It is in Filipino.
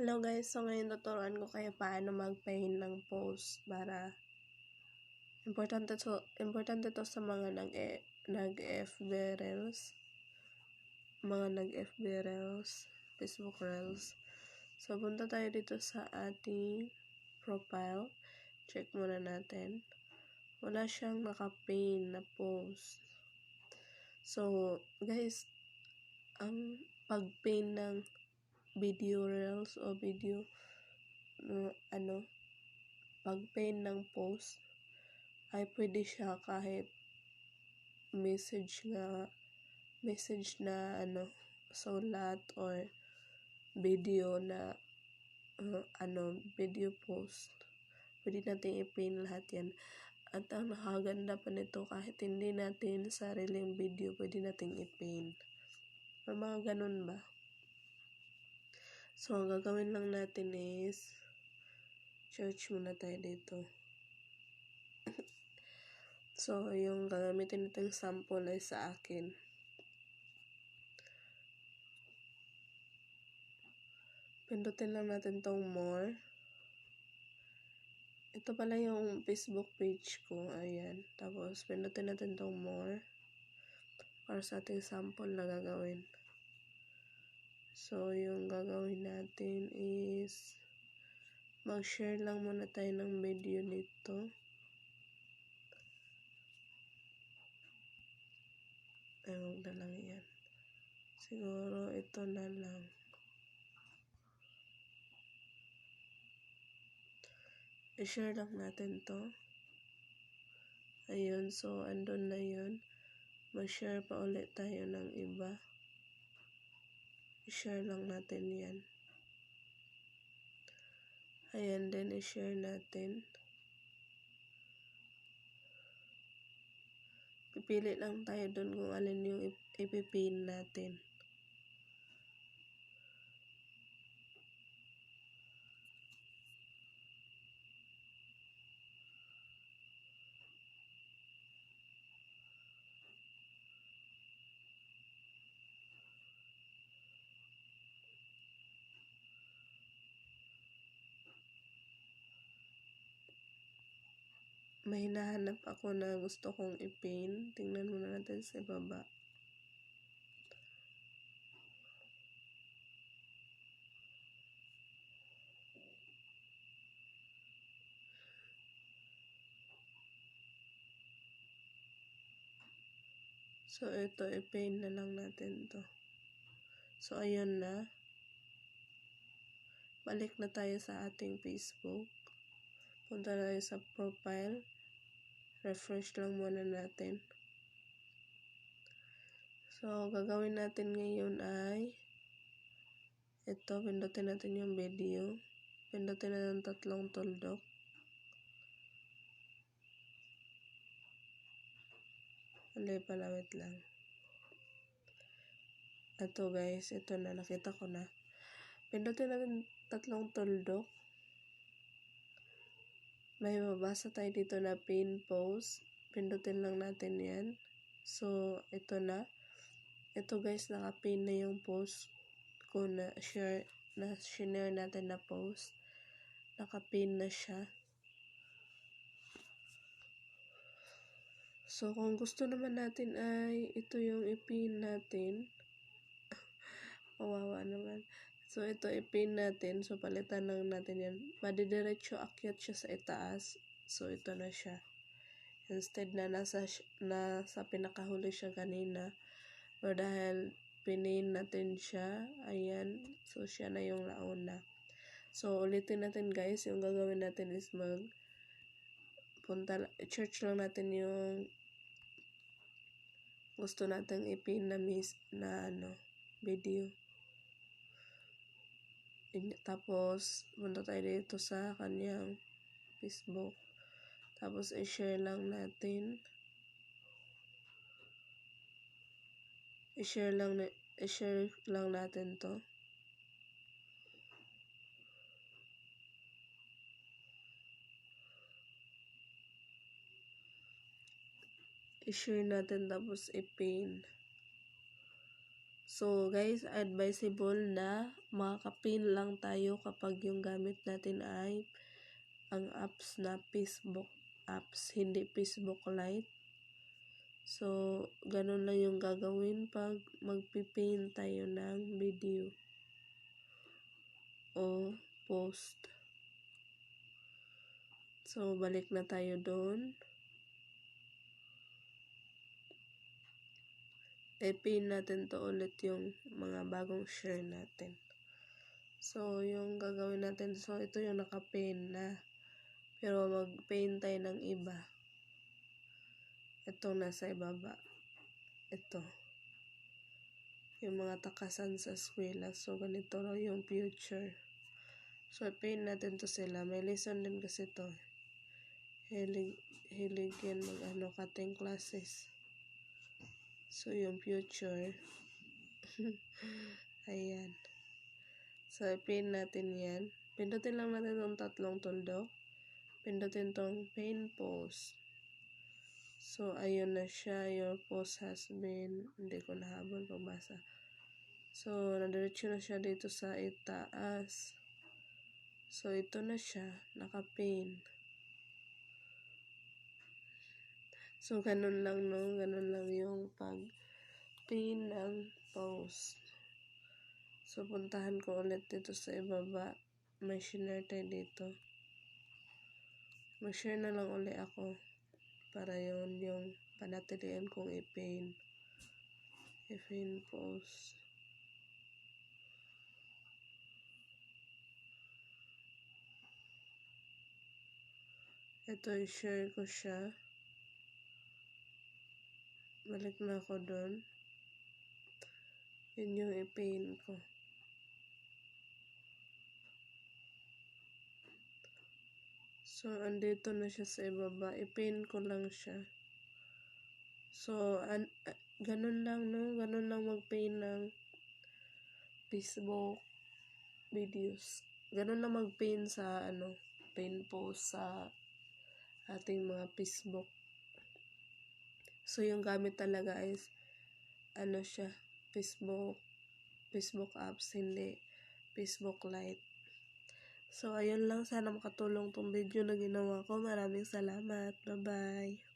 Hello guys, so ngayon tuturuan ko kayo paano mag-paint ng post para importante to sa mga nag-FB Reels, Facebook Reels. So punta tayo dito sa ating profile, check muna natin. Wala siyang naka-paint na post. So guys, ang pag-paint ng video reels o video pag-paint ng post ay pwede siya kahit message na sulat or video na video post. Pwede natin i-paint lahat yan. At ang nakaganda pa nito, kahit hindi natin sariling video, pwede natin i-paint. Or mga ganun ba? So, ang gagawin lang natin is search muna tayo dito. So, yung gagamitin natin sample ay sa akin. Pindutin lang natin tong more. Ito pala yung Facebook page ko. Ayan. Tapos, pindutin natin tong more para sa ating sample na gagawin. So, yung gagawin natin is mag-share lang muna tayo ng video nito. Ay, huwag na lang yan. Siguro, ito na lang. I-share lang natin to. Ayun, so, andun na yun. Mag-share pa ulit tayo ng iba. I-share lang natin yan. Ayan din, i-share natin. Pipili lang tayo dun kung alin yung ipipin natin. May hinahanap ako na gusto kong i-paint. Tingnan muna natin sa baba. So, ito, i-paint na lang natin to. So, ayun na. Balik na tayo sa ating Facebook. Punta tayo sa profile. Refresh lang muna natin. So, gagawin natin ngayon ay ito, pindutin natin yung video. Pindutin natin 3 tuldok. Hindi pala, wait lang. Ito guys, ito na, nakita ko na. Pindutin natin 3 tuldok. May mabasa tayo dito na pin post. Pindutin lang natin yan. So, ito na. Ito guys, naka-pin na yung post ko na share natin na post. Naka-pin na siya. So, kung gusto naman natin ay ito yung ipin natin. Kawawa naman. So, ito ipin natin. So, palitan lang natin yan. Madidiretso akyat siya sa itaas. So, ito na siya. Instead na nasa pinakahuli siya kanina. Pero dahil pinin natin siya, ayan. So, siya na yung nauna. So, ulitin natin guys. Yung gagawin natin is search lang natin yung gusto natin ipin na video. Tapos, punta tayo dito sa kanyang Facebook. Tapos, i-share lang natin. I-share lang natin to. I-share natin tapos i-pin. So, So guys, advisable na makaka-pin lang tayo kapag yung gamit natin ay ang apps na Facebook apps, hindi Facebook Lite. So, ganun lang yung gagawin pag magpipin tayo ng video o post. So, balik na tayo doon. I-pin natin to ulit yung mga bagong share natin. So, yung gagawin natin, so ito yung naka-pin na. Pero mag-pin tayo ng iba. Itong nasa ibaba. Ito. Yung mga takasan sa eskwela. So, ganito raw yung future. So, i-pin natin to sila. May lesson din kasi to. Hilig yan cutting classes. So, yung future. Ayan. So, i-pin natin yan. Pindutin lang natin itong tatlong tuldok. Pindutin tong pin post. So, ayun na siya. Your post has been, hindi ko nahabol pagbasa. So, nadiretso na siya dito sa itaas. So, ito na siya. Naka-pin. So, ganun lang, no? Ganun lang yung pag-pin ng post. So, puntahan ko ulit dito sa ibaba. May share tayo dito. Mag-share na lang ulit ako. Para yun yung panatilian kong i-pin. I-pin post. Ito, i-share ko siya. Balik na ako doon. Yun yung i-pin ko. So, andito na siya sa ibaba. I-pin ko lang siya. So, ganun lang, no? Ganun lang mag-pin ng Facebook videos. Ganun lang mag-pin sa, pin post sa ating mga Facebook. So, yung gamit talaga is, siya, Facebook apps, hindi Facebook Lite. So, ayun lang. Sana makatulong tong video na ginawa ko. Maraming salamat. Bye-bye.